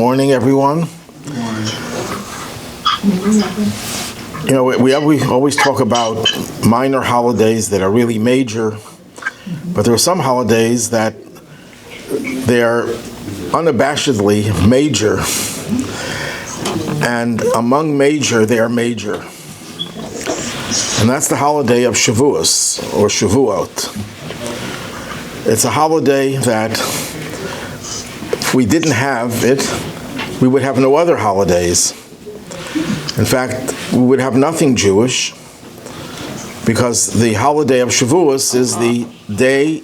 Morning, everyone. You know, we always talk about minor holidays that are really major, but there are some holidays that they are unabashedly major, and among major, they are major. And that's the holiday of Shavuos, or Shavuot. It's a holiday that if we didn't have it, we would have no other holidays. In fact, we would have nothing Jewish, because the holiday of Shavuos is the day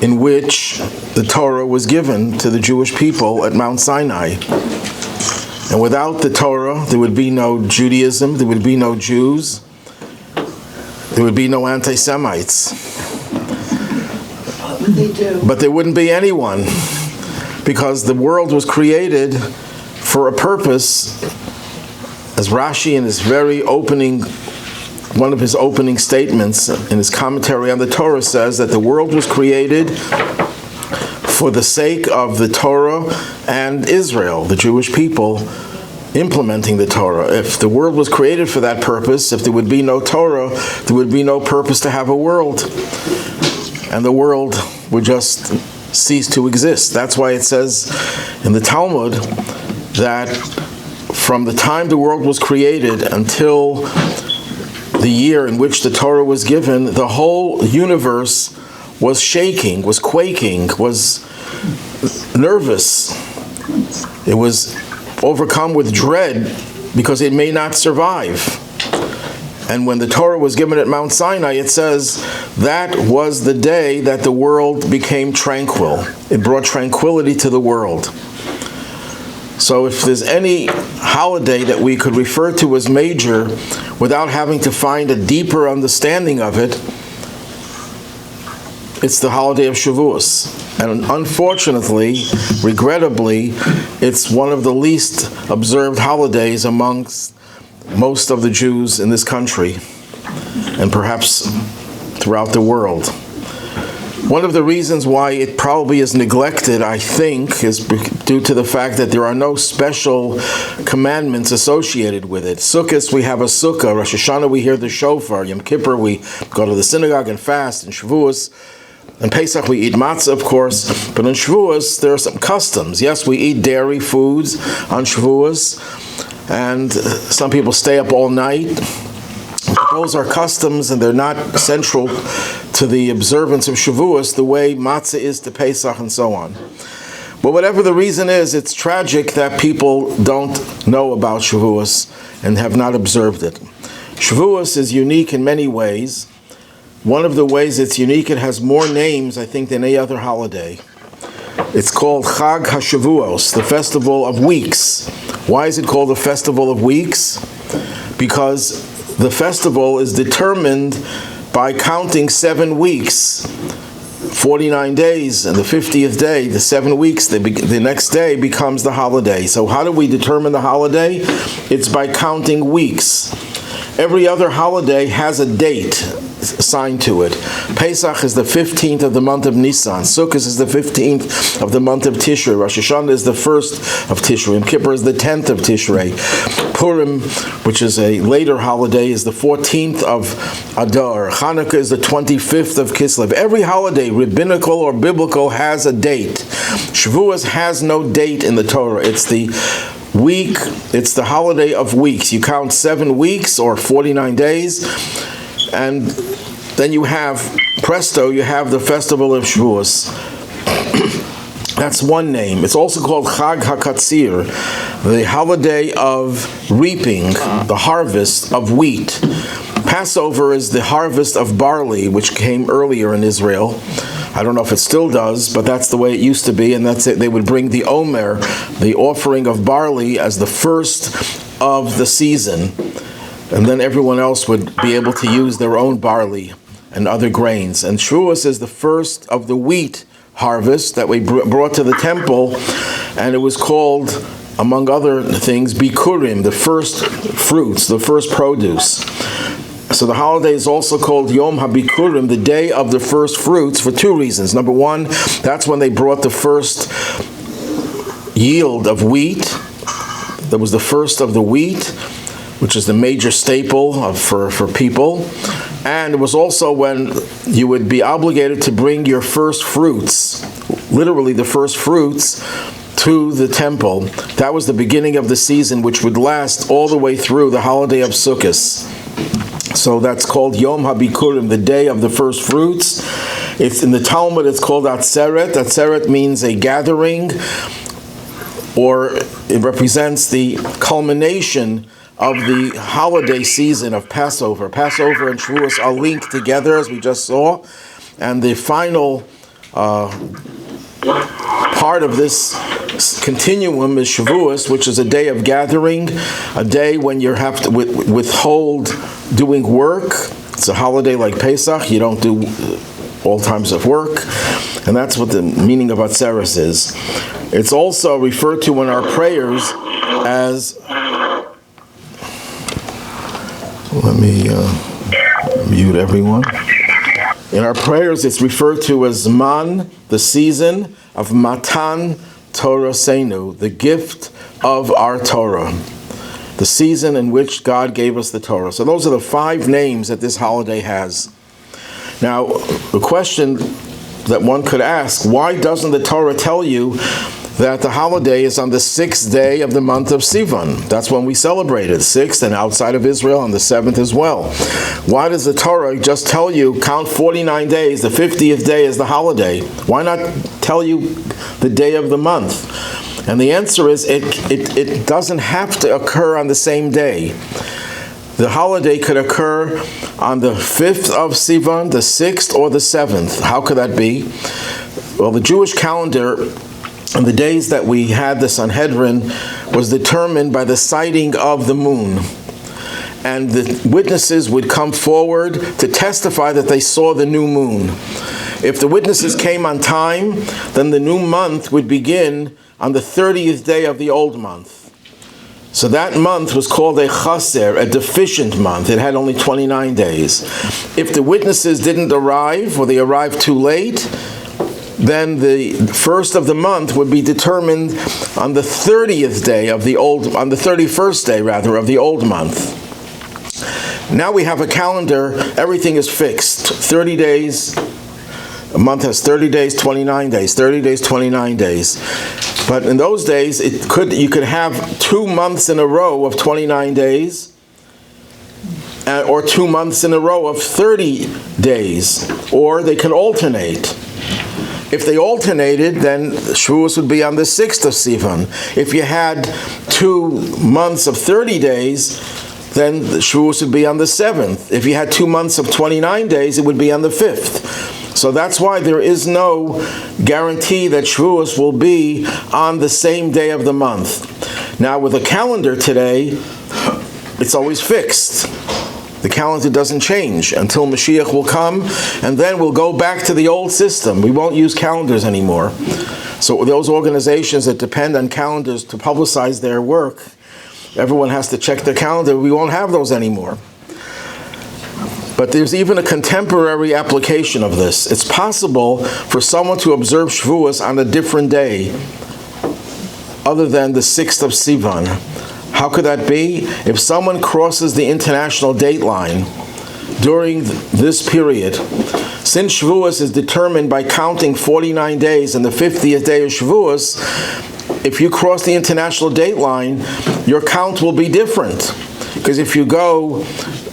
in which the Torah was given to the Jewish people at Mount Sinai. And without the Torah, there would be no Judaism, there would be no Jews, there would be no anti-Semites. What would they do? But there wouldn't be anyone, because the world was created for a purpose. As Rashi in his very opening, one of his opening statements in his commentary on the Torah says that the world was created for the sake of the Torah and Israel, the Jewish people, implementing the Torah. If the world was created for that purpose, if there would be no Torah, there would be no purpose to have a world. And the world would just cease to exist. That's why it says in the Talmud that from the time the world was created until the year in which the Torah was given, the whole universe was shaking, was quaking, was nervous. It was overcome with dread because it may not survive. And when the Torah was given at Mount Sinai, it says that was the day that the world became tranquil. It brought tranquility to the world. So if there's any holiday that we could refer to as major without having to find a deeper understanding of it, it's the holiday of Shavuos. And unfortunately, regrettably, it's one of the least observed holidays amongst most of the Jews in this country, and perhaps throughout the world. One of the reasons why it probably is neglected, I think, is due to the fact that there are no special commandments associated with it. Sukkot, we have a sukkah. Rosh Hashanah, we hear the shofar. Yom Kippur, we go to the synagogue and fast. And Shavuos, and Pesach, we eat matzah, of course. But on Shavuos, there are some customs. Yes, we eat dairy foods on Shavuos, and some people stay up all night. Those are customs, and they're not central to the observance of Shavuos the way matzah is to Pesach and so on. But whatever the reason is, it's tragic that people don't know about Shavuos and have not observed it. Shavuos is unique in many ways. One of the ways it's unique, it has more names, I think, than any other holiday. It's called Chag HaShavuos, the Festival of Weeks. Why is it called the Festival of Weeks? Because the festival is determined by counting 7 weeks, 49 days, and the 50th day, the 7 weeks, the next day becomes the holiday. So how do we determine the holiday? It's by counting weeks. Every other holiday has a date assigned to it. Pesach is the 15th of the month of Nisan. Sukkot is the 15th of the month of Tishrei. Rosh Hashanah is the 1st of Tishrei. Yom Kippur is the 10th of Tishrei. Purim, which is a later holiday, is the 14th of Adar. Hanukkah is the 25th of Kislev. Every holiday, rabbinical or biblical, has a date. Shavuos has no date in the Torah. It's the week, it's the holiday of weeks. You count 7 weeks or 49 days, and then you have, presto, you have the festival of Shavuos. That's one name. It's also called Chag HaKatzir, the holiday of reaping, the harvest of wheat. Passover is the harvest of barley, which came earlier in Israel. I don't know if it still does, but that's the way it used to be, and that's it. They would bring the omer, the offering of barley, as the first of the season, and then everyone else would be able to use their own barley and other grains. And Shavuos is the first of the wheat harvest that we brought to the temple, and it was called, among other things, Bikurim, the first fruits, the first produce. So the holiday is also called Yom HaBikurim, the day of the first fruits, for two reasons. Number one, that's when they brought the first yield of wheat. That was the first of the wheat, which is the major staple for people. And it was also when you would be obligated to bring your first fruits, literally the first fruits, to the temple. That was the beginning of the season, which would last all the way through the holiday of Sukkot. So that's called Yom HaBikurim, the day of the first fruits. It's in the Talmud, it's called Atzeret. Atzeret means a gathering, or it represents the culmination of the holiday season of Passover. Passover and Shavuos are linked together, as we just saw, and the final part of this continuum is Shavuos, which is a day of gathering, a day when you have to withhold doing work. It's a holiday like Pesach. You don't do all times of work, and that's what the meaning of Atzeres is. It's also referred to in our prayers as, let me mute everyone. In our prayers, it's referred to as Zman, the season of Matan Torah Seinu, the gift of our Torah, the season in which God gave us the Torah. So those are the 5 names that this holiday has. Now, the question that one could ask, why doesn't the Torah tell you that the holiday is on the 6th day of the month of Sivan? That's when we celebrate it, 6th, and outside of Israel on the 7th as well. Why does the Torah just tell you, count 49 days, the 50th day is the holiday? Why not tell you the day of the month? And the answer is, it doesn't have to occur on the same day. The holiday could occur on the 5th of Sivan, the 6th, or the 7th. How could that be? Well, the Jewish calendar, and the days that we had the Sanhedrin, was determined by the sighting of the moon. And the witnesses would come forward to testify that they saw the new moon. If the witnesses came on time, then the new month would begin on the 30th day of the old month. So that month was called a chaser, a deficient month. It had only 29 days. If the witnesses didn't arrive, or they arrived too late, then the first of the month would be determined on the 30th day of the old, on the 31st day rather, of the old month. Now we have a calendar, everything is fixed. 30 days, a month has 30 days, 29 days, 30 days, 29 days. But in those days, you could have 2 months in a row of 29 days, or 2 months in a row of 30 days, or they could alternate. If they alternated, then Shavuos would be on the 6th of Sivan. If you had 2 months of 30 days, then the Shavuos would be on the 7th. If you had 2 months of 29 days, it would be on the 5th. So that's why there is no guarantee that Shavuos will be on the same day of the month. Now with a calendar today, it's always fixed. The calendar doesn't change until Mashiach will come, and then we'll go back to the old system. We won't use calendars anymore. So those organizations that depend on calendars to publicize their work, everyone has to check their calendar. We won't have those anymore. But there's even a contemporary application of this. It's possible for someone to observe Shavuos on a different day other than the 6th of Sivan. How could that be? If someone crosses the international date line during this period, since Shavuos is determined by counting 49 days and the 50th day of Shavuos, if you cross the international date line, your count will be different. Because if you go,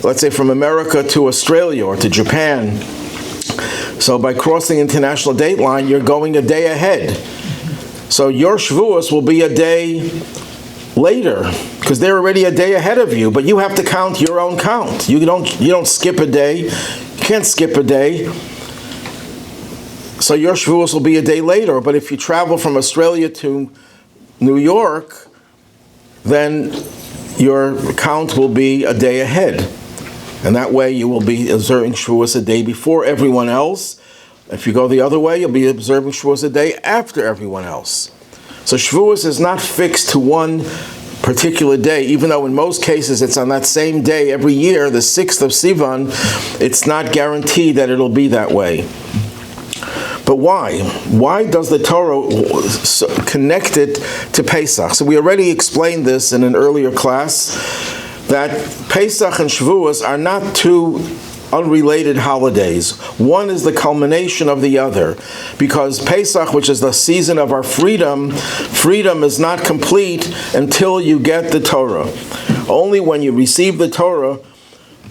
let's say, from America to Australia or to Japan, so by crossing the international date line, you're going a day ahead. So your Shavuos will be a day later, because they're already a day ahead of you, but you have to count your own count. You don't skip a day. You can't skip a day. So your Shavuos will be a day later, but if you travel from Australia to New York, then your count will be a day ahead. And that way you will be observing Shavuos a day before everyone else. If you go the other way, you'll be observing Shavuos a day after everyone else. So Shavuos is not fixed to one particular day, even though in most cases it's on that same day every year, the 6th of Sivan. It's not guaranteed that it'll be that way. But why? Why does the Torah connect it to Pesach? So we already explained this in an earlier class, that Pesach and Shavuos are not two unrelated holidays. One is the culmination of the other, because Pesach, which is the season of our freedom is not complete until you get the Torah. Only when you receive the Torah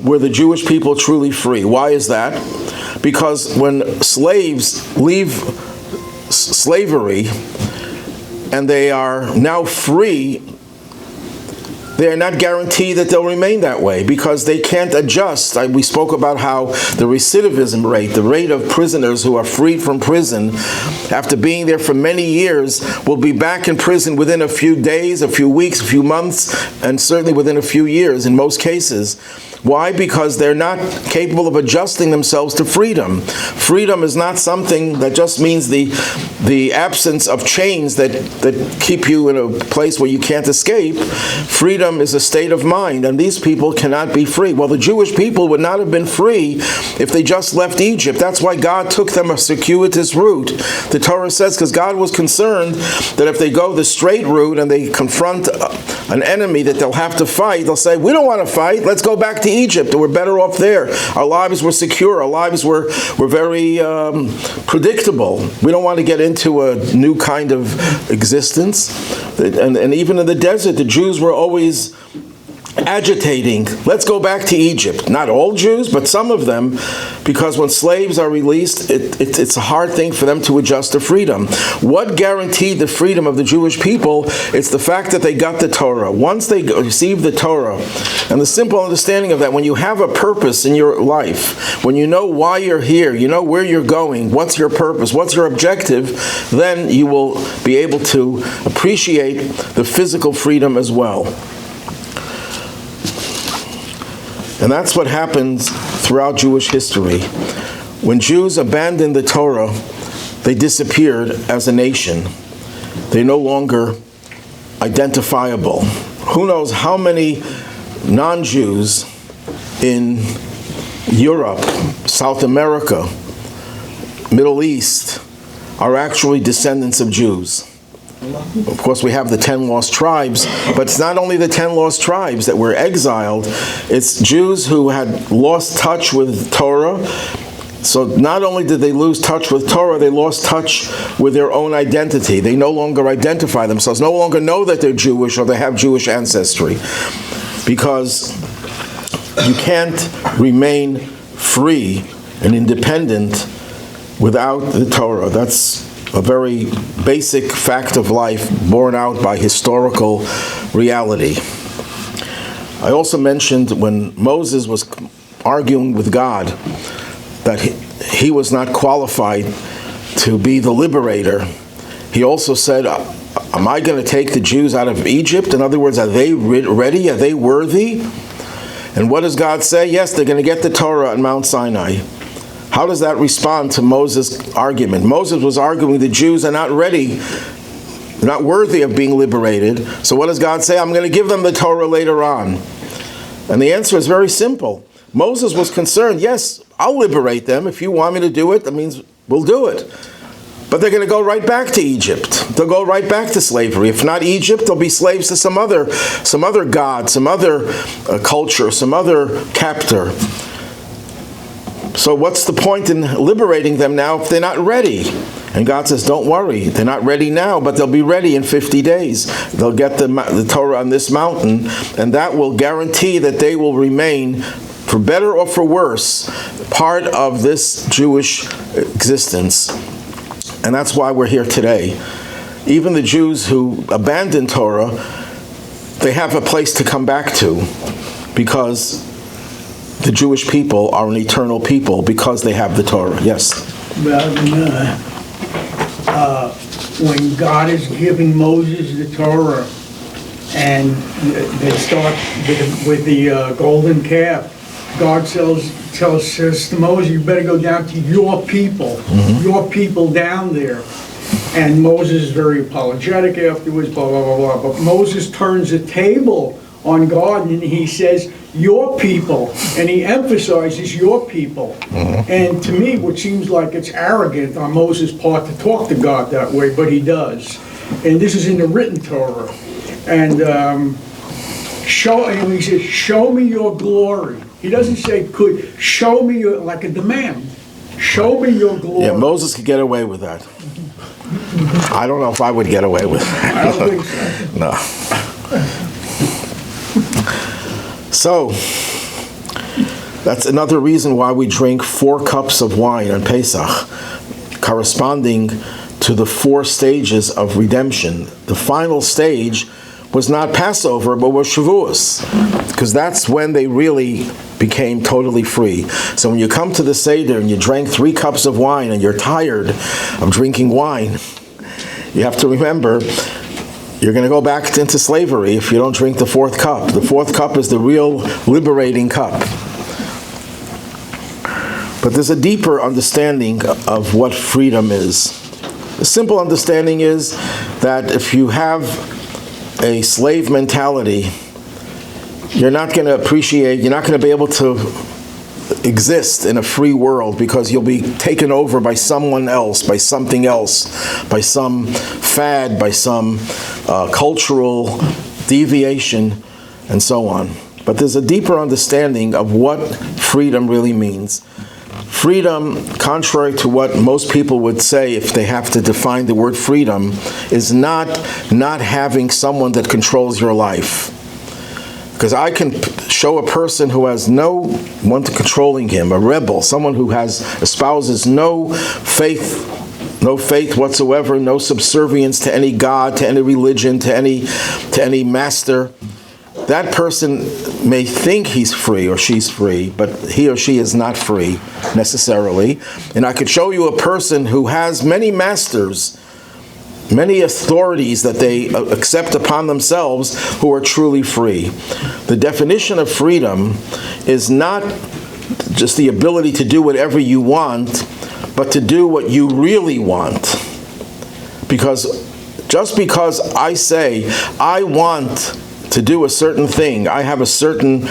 were the Jewish people truly free. Why is that? Because when slaves leave slavery and they are now free, they are not guaranteed that they'll remain that way, because they can't adjust. We spoke about how the recidivism rate, the rate of prisoners who are freed from prison after being there for many years, will be back in prison within a few days, a few weeks, a few months, and certainly within a few years in most cases. Why? Because they're not capable of adjusting themselves to freedom. Freedom is not something that just means the absence of chains that keep you in a place where you can't escape. Freedom is a state of mind, and these people cannot be free. Well, the Jewish people would not have been free if they just left Egypt. That's why God took them a circuitous route. The Torah says, because God was concerned that if they go the straight route and they confront an enemy that they'll have to fight, they'll say, we don't want to fight, let's go back to Egypt. We're better off there. Our lives were secure. Our lives were very predictable. We don't want to get into a new kind of existence. And even in the desert, the Jews were always agitating, let's go back to Egypt. Not all Jews, but some of them, because when slaves are released, it's a hard thing for them to adjust to freedom. What guaranteed the freedom of the Jewish people? It's the fact that they got the Torah. Once they received the Torah, and the simple understanding of that, when you have a purpose in your life, when you know why you're here, you know where you're going, what's your purpose, what's your objective, then you will be able to appreciate the physical freedom as well. And that's what happens throughout Jewish history. When Jews abandoned the Torah, they disappeared as a nation. They're no longer identifiable. Who knows how many non-Jews in Europe, South America, Middle East are actually descendants of Jews. Of course, we have the 10 lost tribes, but it's not only the 10 lost tribes that were exiled, it's Jews who had lost touch with Torah. So not only did they lose touch with Torah, they lost touch with their own identity. They no longer identify themselves, no longer know that they're Jewish or they have Jewish ancestry. Because you can't remain free and independent without the Torah. That's a very basic fact of life borne out by historical reality. I also mentioned when Moses was arguing with God that he was not qualified to be the liberator. He also said, am I going to take the Jews out of Egypt? In other words, are they ready? Are they worthy? And what does God say? Yes, they're going to get the Torah on Mount Sinai. How does that respond to Moses' argument? Moses was arguing the Jews are not ready, they're not worthy of being liberated. So what does God say? I'm going to give them the Torah later on. And the answer is very simple. Moses was concerned, yes, I'll liberate them. If you want me to do it, that means we'll do it. But they're going to go right back to Egypt. They'll go right back to slavery. If not Egypt, they'll be slaves to some other god, some other culture, some other captor. So what's the point in liberating them now if they're not ready? And God says, don't worry. They're not ready now, but they'll be ready in 50 days. They'll get the Torah on this mountain, and that will guarantee that they will remain, for better or for worse, part of this Jewish existence. And that's why we're here today. Even the Jews who abandon Torah, they have a place to come back to, because the Jewish people are an eternal people because they have the Torah. Yes? Well, when God is giving Moses the Torah, and they start with the golden calf, God says to Moses, you better go down to your people down there. And Moses is very apologetic afterwards, blah, blah, blah, blah. But Moses turns the table on God, and he says, your people, and he emphasizes your people. And to me, what seems like it's arrogant on Moses' part to talk to God that way, but he does. And this is in the written Torah. And he says, show me your glory. He doesn't say, show me your, like a demand. Show me your glory. Yeah, Moses could get away with that. I don't know if I would get away with that. I don't think so. No. So, that's another reason why we drink 4 cups of wine on Pesach, corresponding to the 4 stages of redemption. The final stage was not Passover, but was Shavuos, because that's when they really became totally free. So when you come to the Seder and you drank 3 cups of wine and you're tired of drinking wine, you have to remember you're going to go back into slavery if you don't drink the 4th cup. The 4th cup is the real liberating cup. But there's a deeper understanding of what freedom is. The simple understanding is that if you have a slave mentality, you're not going to appreciate, you're not going to be able to exist in a free world, because you'll be taken over by someone else, by something else, by some fad, by some cultural deviation, and so on. But there's a deeper understanding of what freedom really means. Freedom, contrary to what most people would say if they have to define the word freedom, is not having someone that controls your life. Because I can show a person who has no one controlling him, a rebel, someone who espouses no faith whatsoever, no subservience to any god, to any religion, to any master. That person may think he's free or she's free, but he or she is not free necessarily. And I could show you a person who has many masters, many authorities that they accept upon themselves, who are truly free. The definition of freedom is not just the ability to do whatever you want, but to do what you really want. Because just because I say, I want to do a certain thing, I have a certain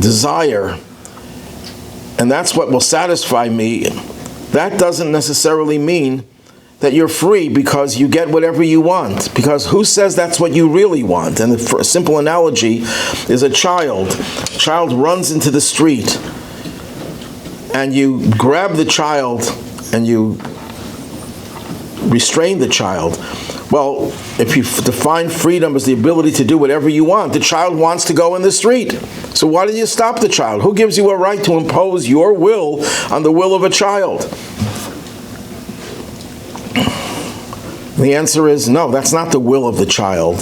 desire, and that's what will satisfy me, that doesn't necessarily mean that you're free because you get whatever you want. Because who says that's what you really want? And a simple analogy is a child. A child runs into the street, and you grab the child and you restrain the child. Well, if you define freedom as the ability to do whatever you want, the child wants to go in the street. So why do you stop the child? Who gives you a right to impose your will on the will of a child? The answer is no, that's not the will of the child.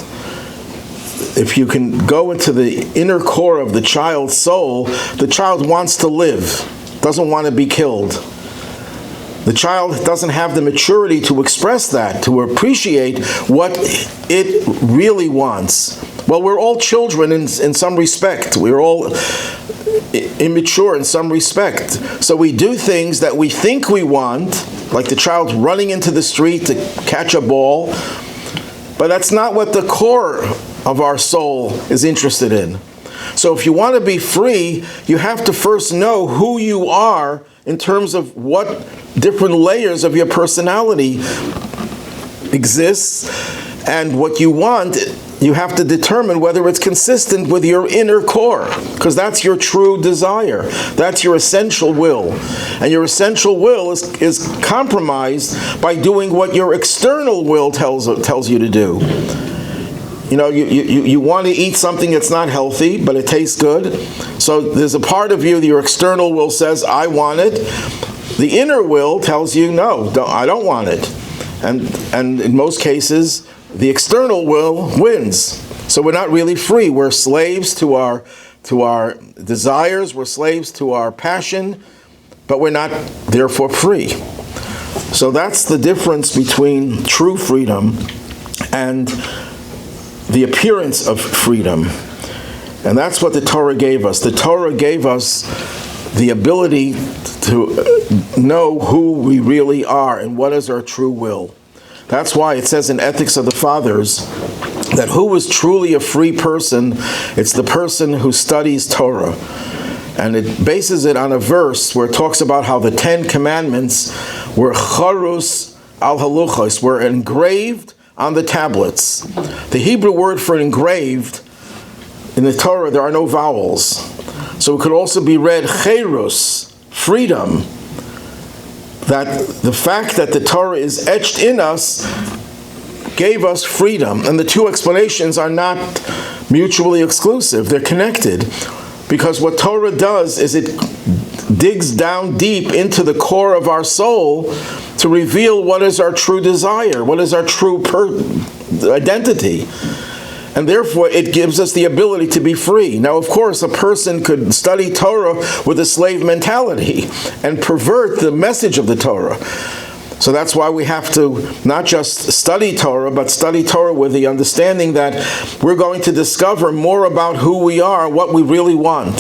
If you can go into the inner core of the child's soul, the child wants to live, doesn't want to be killed. The child doesn't have the maturity to express that, to appreciate what it really wants. Well, we're all children in some respect. We're all immature in some respect. So we do things that we think we want, like the child running into the street to catch a ball, but that's not what the core of our soul is interested in. So if you want to be free, you have to first know who you are in terms of what different layers of your personality exists, and what you want, you have to determine whether it's consistent with your inner core, because that's your true desire. That's your essential will. And your essential will is compromised by doing what your external will tells you to do. You know, you want to eat something that's not healthy, but it tastes good. So there's a part of you, your external will says, I want it. The inner will tells you, no, I don't want it. And in most cases, the external will wins. So we're not really free. We're slaves to our desires. We're slaves to our passion, but we're not therefore free. So that's the difference between true freedom and the appearance of freedom. And that's what the Torah gave us. The Torah gave us the ability to know who we really are and what is our true will. That's why it says in Ethics of the Fathers, that who is truly a free person? It's the person who studies Torah. And it bases it on a verse where it talks about how the 10 Commandments were charus al haluchos, were engraved on the tablets. The Hebrew word for engraved in the Torah, there are no vowels. So it could also be read cherus, freedom. That the fact that the Torah is etched in us gave us freedom. And the two explanations are not mutually exclusive. They're connected. Because what Torah does is it digs down deep into the core of our soul to reveal what is our true desire, what is our true identity. And therefore, it gives us the ability to be free. Now, of course, a person could study Torah with a slave mentality and pervert the message of the Torah. So that's why we have to not just study Torah, but study Torah with the understanding that we're going to discover more about who we are, what we really want.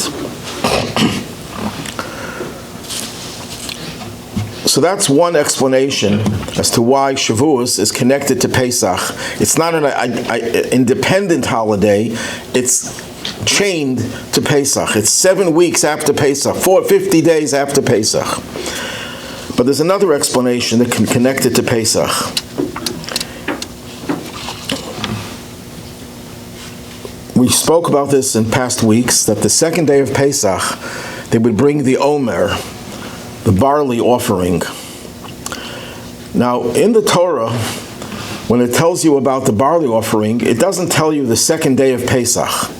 So that's one explanation as to why Shavuos is connected to Pesach. It's not an independent holiday. It's chained to Pesach. It's 7 weeks after Pesach, 50 days after Pesach. But there's another explanation that can connect it to Pesach. We spoke about this in past weeks, that the second day of Pesach, they would bring the omer, the barley offering. Now, in the Torah, when it tells you about the barley offering, it doesn't tell you the second day of Pesach.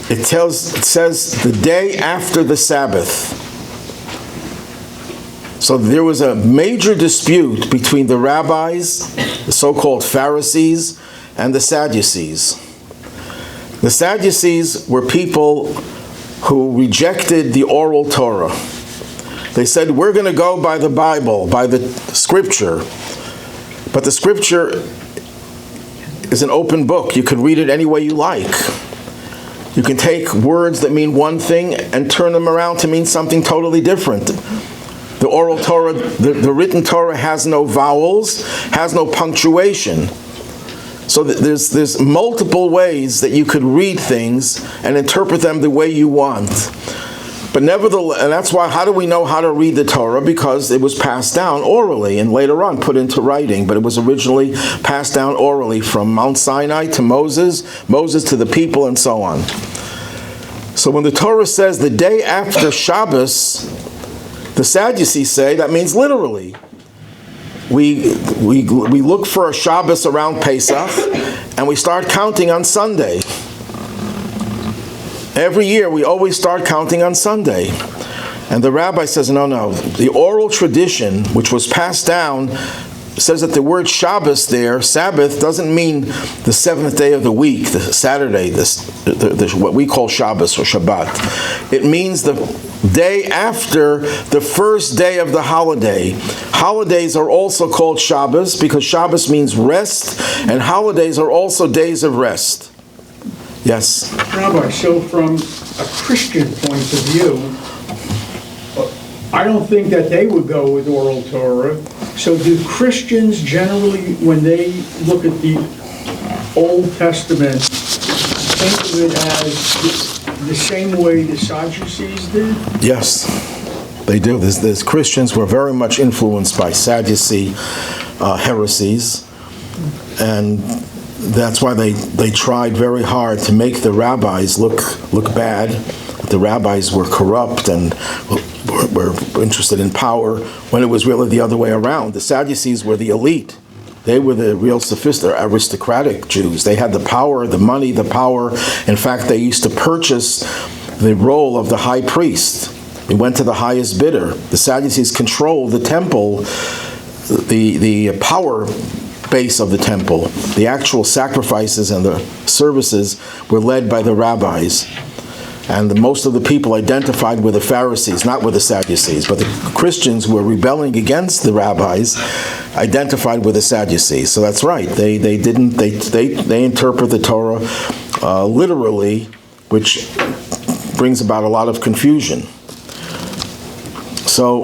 It says the day after the Sabbath. So there was a major dispute between the rabbis, the so-called Pharisees, and the Sadducees. The Sadducees were people who rejected the oral Torah. They said, we're going to go by the Bible, by the Scripture. But the Scripture is an open book. You can read it any way you like. You can take words that mean one thing and turn them around to mean something totally different. The oral Torah, the written Torah has no vowels, has no punctuation. So there's multiple ways that you could read things and interpret them the way you want. But nevertheless, and that's why, how do we know how to read the Torah? Because it was passed down orally and later on put into writing. But it was originally passed down orally from Mount Sinai to Moses, Moses to the people, and so on. So when the Torah says the day after Shabbos, the Sadducees say that means literally. We look for a Shabbos around Pesach, and we start counting on Sunday. Every year we always start counting on Sunday. And the rabbi says, no. The oral tradition, which was passed down, says that the word Shabbos there, Sabbath, doesn't mean the seventh day of the week, the Saturday, what we call Shabbos or Shabbat. It means the day after the first day of the holiday. Holidays are also called Shabbos because Shabbos means rest, and holidays are also days of rest. Yes? Rabbi, so from a Christian point of view, I don't think that they would go with oral Torah. So do Christians generally, when they look at the Old Testament, think of it as the same way the Sadducees did? Yes, they do. There's Christians who are very much influenced by Sadducee heresies, and that's why they tried very hard to make the rabbis look bad. The rabbis were corrupt and were interested in power, when it was really the other way around. The Sadducees were the elite. They were the real aristocratic Jews. They had the power, the money, the power. In fact, they used to purchase the role of the high priest. They went to the highest bidder. The Sadducees controlled the temple, the power base of the temple. The actual sacrifices and the services were led by the rabbis. And most of the people identified with the Pharisees, not with the Sadducees. But the Christians who were rebelling against the rabbis identified with the Sadducees. So that's right. They interpret the Torah literally, which brings about a lot of confusion. So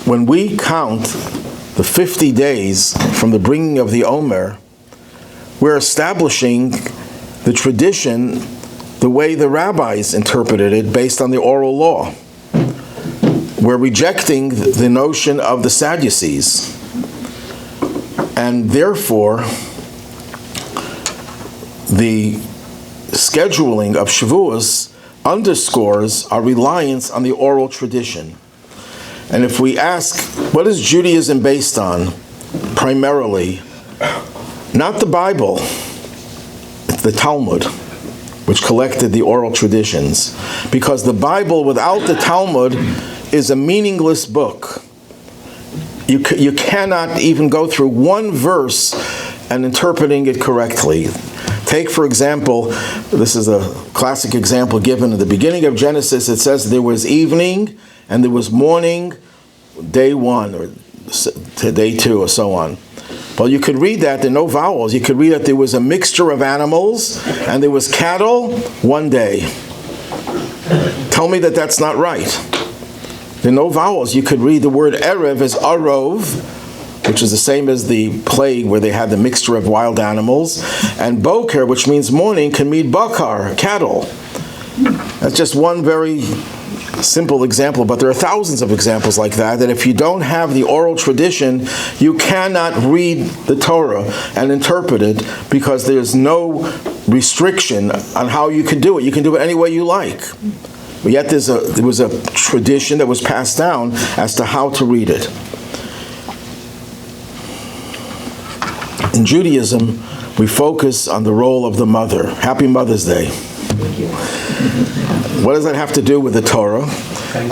when we count the 50 days from the bringing of the Omer, we're establishing the tradition the way the rabbis interpreted it based on the oral law. We're rejecting the notion of the Sadducees. And therefore, the scheduling of Shavuos underscores our reliance on the oral tradition. And if we ask, what is Judaism based on? Primarily, not the Bible, it's the Talmud, which collected the oral traditions. Because the Bible without the Talmud is a meaningless book. You cannot even go through one verse and interpreting it correctly. Take, for example, this is a classic example given at the beginning of Genesis. It says there was evening and there was morning, day 1 or day 2 or so on. Well, you could read that, there are no vowels. You could read that there was a mixture of animals and there was cattle one day. Tell me that that's not right. There are no vowels. You could read the word Erev as Arov, which is the same as the plague where they had the mixture of wild animals. And Boker, which means morning, can mean Bakar, cattle. That's just one very simple example, but there are thousands of examples like that, that if you don't have the oral tradition, you cannot read the Torah and interpret it because there's no restriction on how you can do it. You can do it any way you like. But yet there was a tradition that was passed down as to how to read it. In Judaism, we focus on the role of the mother. Happy Mother's Day. What does that have to do with the Torah?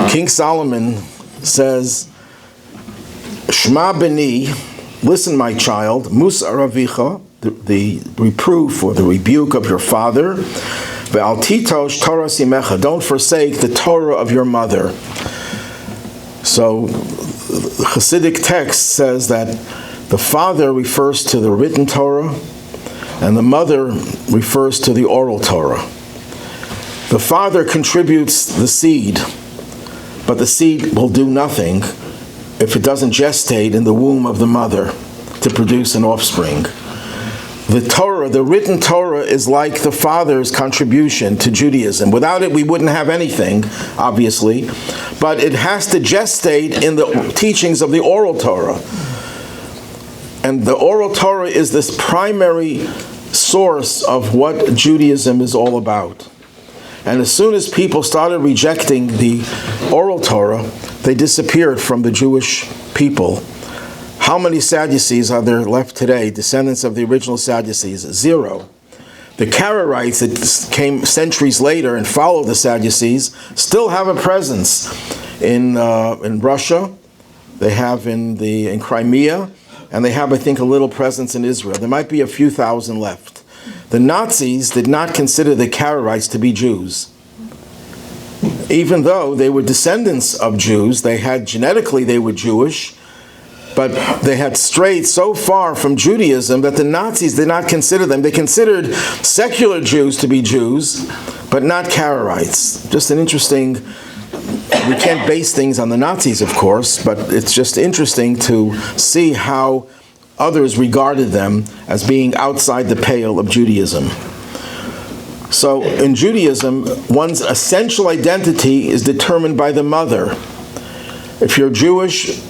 King Solomon says, Shma beni, listen my child, Musar avicha, the reproof or the rebuke of your father, Ve'al titosh Torah simecha, don't forsake the Torah of your mother. So the Hasidic text says that the father refers to the written Torah and the mother refers to the oral Torah. The father contributes the seed, but the seed will do nothing if it doesn't gestate in the womb of the mother to produce an offspring. The Torah, the written Torah, is like the father's contribution to Judaism. Without it, we wouldn't have anything, obviously, but it has to gestate in the teachings of the oral Torah. And the oral Torah is this primary source of what Judaism is all about. And as soon as people started rejecting the oral Torah, they disappeared from the Jewish people. How many Sadducees are there left today, descendants of the original Sadducees? 0. The Karaites that came centuries later and followed the Sadducees still have a presence in Russia. They have in Crimea, and they have, I think, a little presence in Israel. There might be a few thousand left. The Nazis did not consider the Karaites to be Jews. Even though they were descendants of Jews, genetically they were Jewish, but they had strayed so far from Judaism that the Nazis did not consider them. They considered secular Jews to be Jews, but not Karaites. Just an interesting, we can't base things on the Nazis, of course, but it's just interesting to see how others regarded them as being outside the pale of Judaism. So in Judaism, one's essential identity is determined by the mother. If you're Jewish,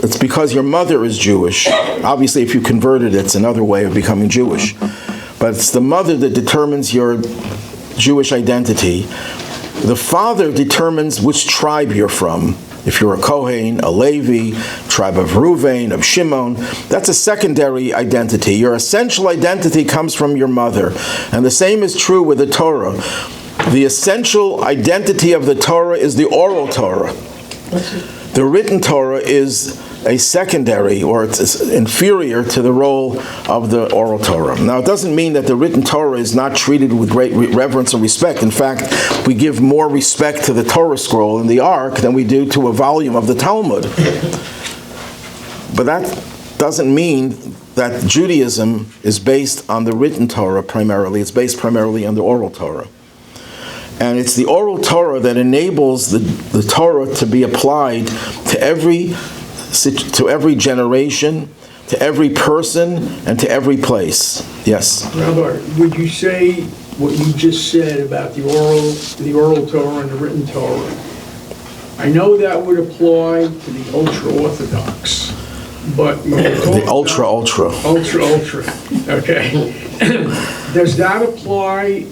it's because your mother is Jewish. Obviously, if you converted, it's another way of becoming Jewish. But it's the mother that determines your Jewish identity. The father determines which tribe you're from. If you're a Kohen, a Levi, tribe of Reuven, of Shimon, that's a secondary identity. Your essential identity comes from your mother. And the same is true with the Torah. The essential identity of the Torah is the oral Torah. The written Torah is a secondary, or it's inferior to the role of the oral Torah. Now, it doesn't mean that the written Torah is not treated with great reverence and respect. In fact, we give more respect to the Torah scroll in the Ark than we do to a volume of the Talmud. But that doesn't mean that Judaism is based on the written Torah primarily. It's based primarily on the oral Torah. And it's the oral Torah that enables the Torah to be applied to every generation, to every person and to every place. Yes? Rabbi, would you say what you just said about the oral Torah and the written Torah? I know that would apply to the ultra-Orthodox, but The ultra. ultra, okay. Does that apply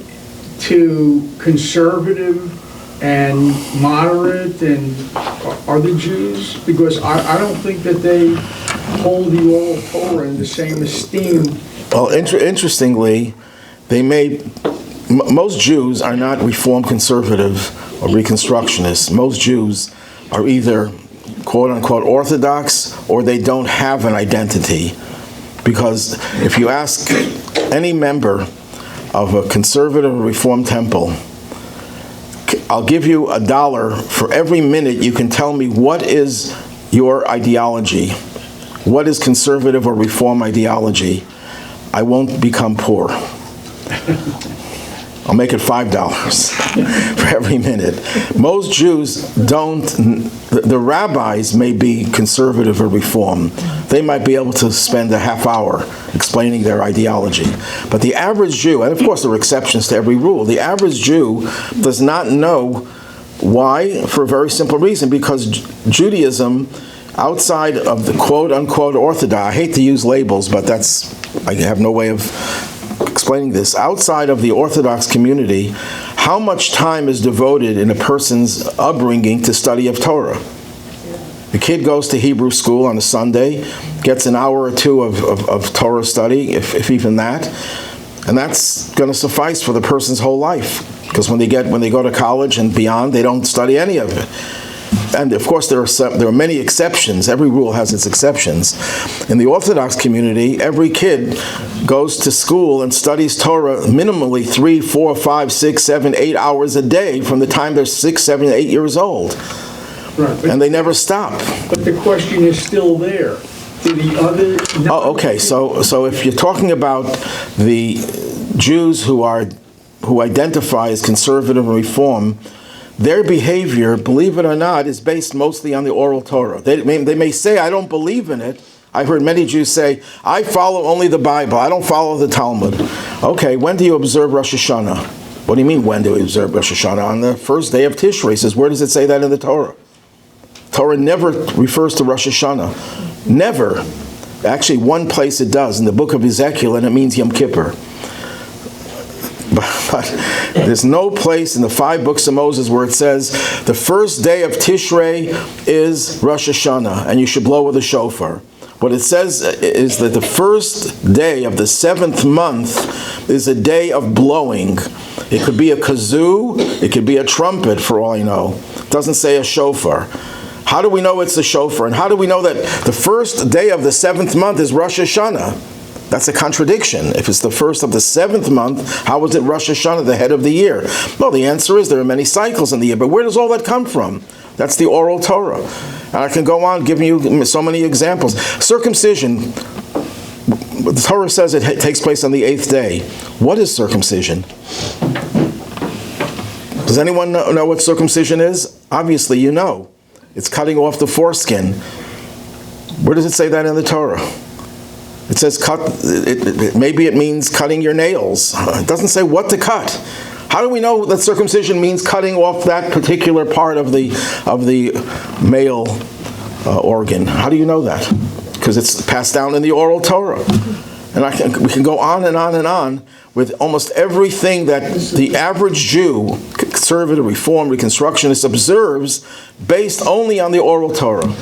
to conservative and moderate and other Jews? Because I don't think that they hold the oral Torah in the same esteem. Well, interestingly, most Jews are not Reformed conservative or Reconstructionists. Most Jews are either quote-unquote Orthodox or they don't have an identity. Because if you ask any member of a conservative or Reformed temple, I'll give you $1 for every minute you can tell me what is your ideology, what is conservative or Reform ideology. I won't become poor. I'll make it $5 for every minute. Most Jews don't, the rabbis may be conservative or Reform. They might be able to spend a half hour explaining their ideology. But the average Jew, and of course there are exceptions to every rule, the average Jew does not know why, for a very simple reason, because Judaism, outside of the quote-unquote Orthodox, I hate to use labels, but I have no way of explaining this. Outside of the Orthodox community, how much time is devoted in a person's upbringing to study of Torah? The kid goes to Hebrew school on a Sunday, gets an hour or two of Torah study, if even that, and that's going to suffice for the person's whole life. Because when they go to college and beyond, they don't study any of it. And of course, there are many exceptions. Every rule has its exceptions. In the Orthodox community, every kid goes to school and studies Torah minimally 3, 4, 5, 6, 7, 8 hours a day from the time they're 6, 7, 8 years old. Right, and they never stop. But the question is still there. Do the other... Oh, okay. So if you're talking about the Jews who identify as conservative and Reform, their behavior, believe it or not, is based mostly on the oral Torah. They may say, I don't believe in it. I've heard many Jews say, I follow only the Bible. I don't follow the Talmud. Okay, when do you observe Rosh Hashanah? What do you mean, when do we observe Rosh Hashanah? On the first day of Tishrei. It says, where does it say that in the Torah? Torah never refers to Rosh Hashanah. Never. Actually, one place it does, in the book of Ezekiel, and it means Yom Kippur. But there's no place in the 5 books of Moses where it says the first day of Tishrei is Rosh Hashanah and you should blow with a shofar. What it says is that the first day of the 7th month is a day of blowing. It could be a kazoo, it could be a trumpet for all I know. It doesn't say a shofar. How do we know it's a shofar? And how do we know that the first day of the 7th month is Rosh Hashanah? That's a contradiction. If it's the first of the 7th month, how is it Rosh Hashanah, the head of the year? Well, the answer is there are many cycles in the year, but where does all that come from? That's the oral Torah. And I can go on giving you so many examples. Circumcision, the Torah says it takes place on the 8th day. What is circumcision? Does anyone know what circumcision is? Obviously you know. It's cutting off the foreskin. Where does it say that in the Torah? It says cut. Maybe it means cutting your nails. It doesn't say what to cut. How do we know that circumcision means cutting off that particular part of the male organ? How do you know that? Because it's passed down in the oral Torah. And we can go on and on and on with almost everything that the average Jew, conservative, Reform, Reconstructionist, observes based only on the oral Torah.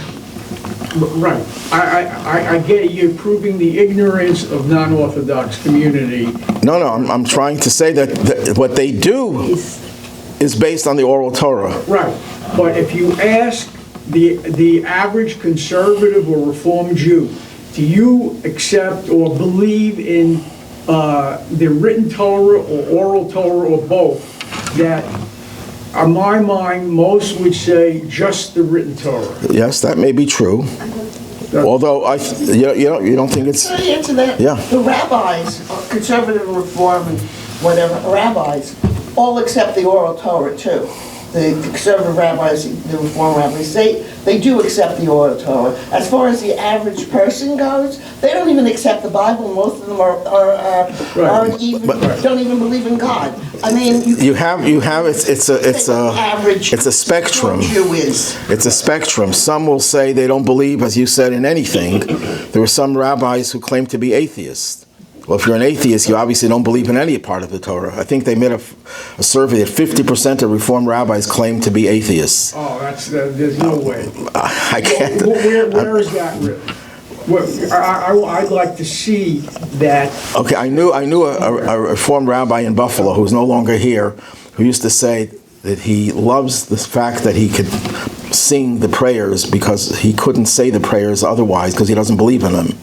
Right. I get it. You're proving the ignorance of non-Orthodox community. No, I'm trying to say that what they do is based on the oral Torah. Right. But if you ask the average conservative or Reform Jew, do you accept or believe in the written Torah or oral Torah or both, that on my mind, most would say just the written Torah? Yes, that may be true. Although you don't think it's... Can I answer that? Yeah. The rabbis, conservative and Reform and whatever, rabbis, all accept the oral Torah too. the conservative rabbis, the reform rabbis, they do accept the oral Torah. As far as the average person goes, they don't even accept the Bible. Most of them aren't even don't even believe in God. I mean, it's a spectrum. Jew is. It's a spectrum. Some will say they don't believe, as you said, in anything. There are some rabbis who claim to be atheists. Well, if you're an atheist, you obviously don't believe in any part of the Torah. I think they made a survey that 50% of Reform rabbis claim to be atheists. Oh, there's no way. I can't. Where is that written? I'd like to see that. Okay, I knew a Reform rabbi in Buffalo who's no longer here, who used to say that he loves the fact that he could sing the prayers because he couldn't say the prayers otherwise because he doesn't believe in them.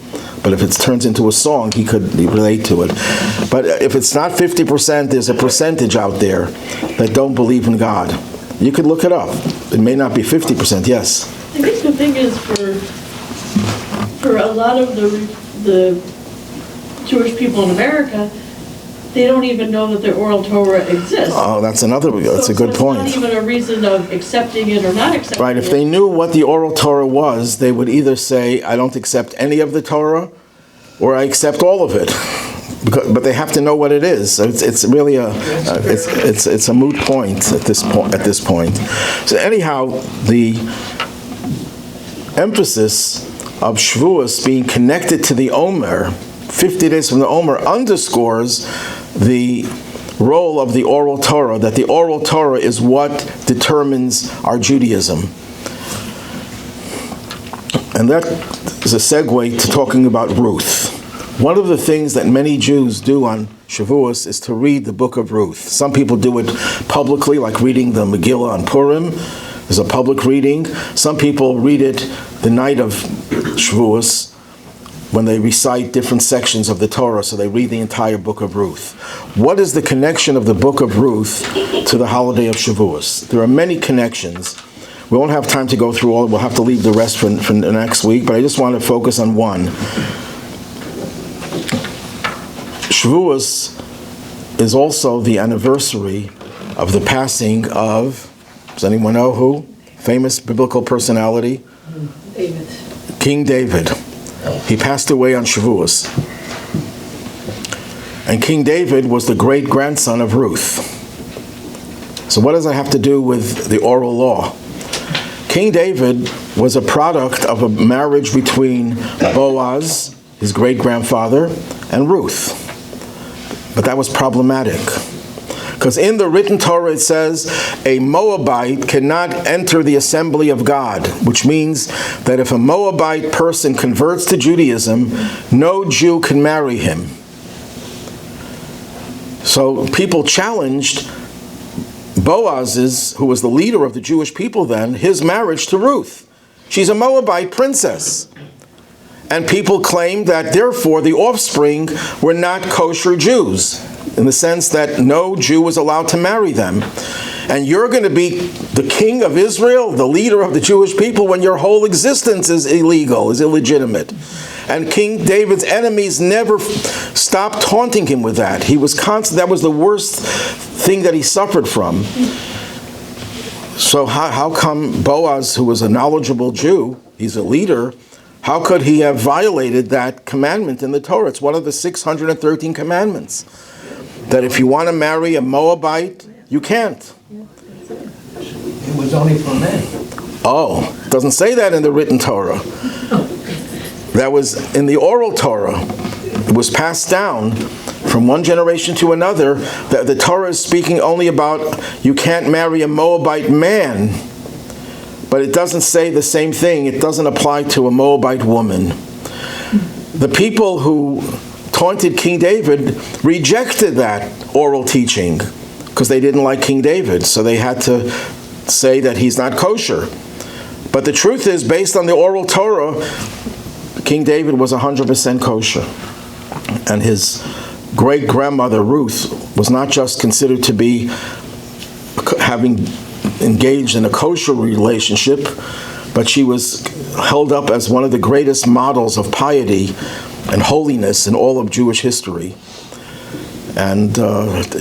But if it turns into a song, he could relate to it. But if it's not 50%, there's a percentage out there that don't believe in God. You could look it up. It may not be 50%, yes. I think the thing is for a lot of the Jewish people in America, they don't even know that the oral Torah exists. Oh, that's a good point. It's not even a reason of accepting it or not accepting it. Right, if they knew what the oral Torah was, they would either say, I don't accept any of the Torah, or I accept all of it. But they have to know what it is. So it's really it's a moot point at this point. So anyhow, the emphasis of Shavuos being connected to the Omer, 50 days from the Omer, underscores the role of the oral Torah, that the oral Torah is what determines our Judaism. And that is a segue to talking about Ruth. One of the things that many Jews do on Shavuos is to read the book of Ruth. Some people do it publicly, like reading the Megillah on Purim. There's a public reading. Some people read it the night of Shavuos when they recite different sections of the Torah, so they read the entire book of Ruth. What is the connection of the book of Ruth to the holiday of Shavuos? There are many connections. We won't have time to go through all. We'll have to leave the rest for the next week, but I just want to focus on one. Shavuos is also the anniversary of the passing of, does anyone know who? Famous biblical personality? David. King David. He passed away on Shavuos. And King David was the great-grandson of Ruth. So what does that have to do with the oral law? King David was a product of a marriage between Boaz, his great-grandfather, and Ruth. But that was problematic. Because in the written Torah it says, a Moabite cannot enter the assembly of God, which means that if a Moabite person converts to Judaism, no Jew can marry him. So people challenged Boaz's, who was the leader of the Jewish people then, his marriage to Ruth. She's a Moabite princess. And people claimed that therefore the offspring were not kosher Jews, in the sense that no Jew was allowed to marry them. And you're going to be the king of Israel, the leader of the Jewish people, when your whole existence is illegal, is illegitimate. And King David's enemies never stopped taunting him with that. He was constant. That was the worst thing that he suffered from. So how come Boaz, who was a knowledgeable Jew, he's a leader, how could he have violated that commandment in the Torah? It's one of the 613 commandments. That if you want to marry a Moabite, you can't. It was only for men. Oh, it doesn't say that in the written Torah. That was in the oral Torah. It was passed down from one generation to another. The Torah is speaking only about you can't marry a Moabite man. But it doesn't say the same thing. It doesn't apply to a Moabite woman. The people who taunted King David rejected that oral teaching because they didn't like King David. So they had to say that he's not kosher. But the truth is, based on the oral Torah, King David was 100% kosher. And his great-grandmother Ruth was not just considered to be having engaged in a kosher relationship, but she was held up as one of the greatest models of piety and holiness in all of Jewish history. and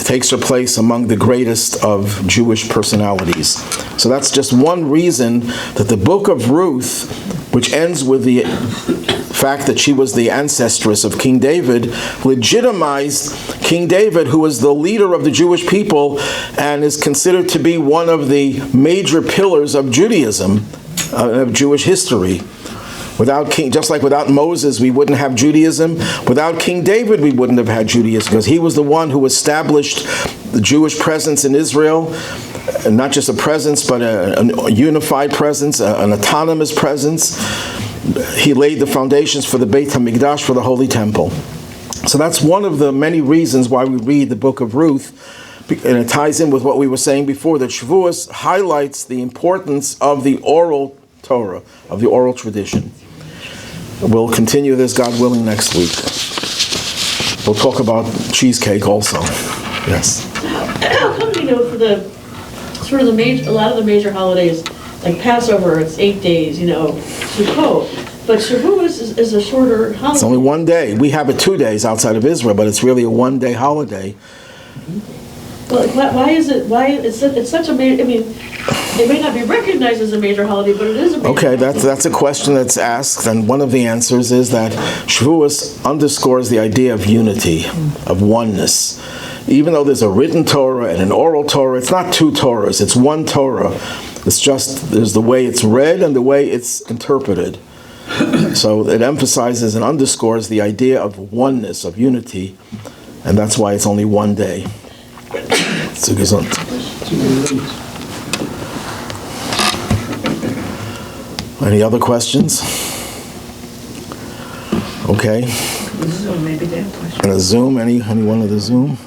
takes her place among the greatest of Jewish personalities. So that's just one reason that the book of Ruth, which ends with the fact that she was the ancestress of King David, legitimized King David, who was the leader of the Jewish people and is considered to be one of the major pillars of Judaism, of Jewish history. Without King, just like without Moses, we wouldn't have Judaism. Without King David, we wouldn't have had Judaism, because he was the one who established the Jewish presence in Israel, and not just a presence, but a unified presence, an autonomous presence. He laid the foundations for the Beit HaMikdash, for the Holy Temple. So that's one of the many reasons why we read the book of Ruth, and it ties in with what we were saying before, that Shavuos highlights the importance of the oral Torah, of the oral tradition. We'll continue this, God willing, next week. We'll talk about cheesecake also. Yes. How come, for the sort of a lot of the major holidays, like Passover, it's 8 days, Sukkot, but Shavuos is a shorter holiday. It's only 1 day. We have it 2 days outside of Israel, but it's really a 1-day holiday. Well, why is it? Why it's such a major? It may not be recognized as a major holiday, but it is a major Okay, holiday. that's a question that's asked, and one of the answers is that Shavuos underscores the idea of unity, of oneness. Even though there's a written Torah and an oral Torah, it's not two Torahs, it's one Torah. It's just, there's the way it's read and the way it's interpreted. So it emphasizes and underscores the idea of oneness, of unity, and that's why it's only 1 day. Zu gesund. Any other questions? Okay. Zoom, maybe they have questions. And a Zoom, anyone of the Zoom?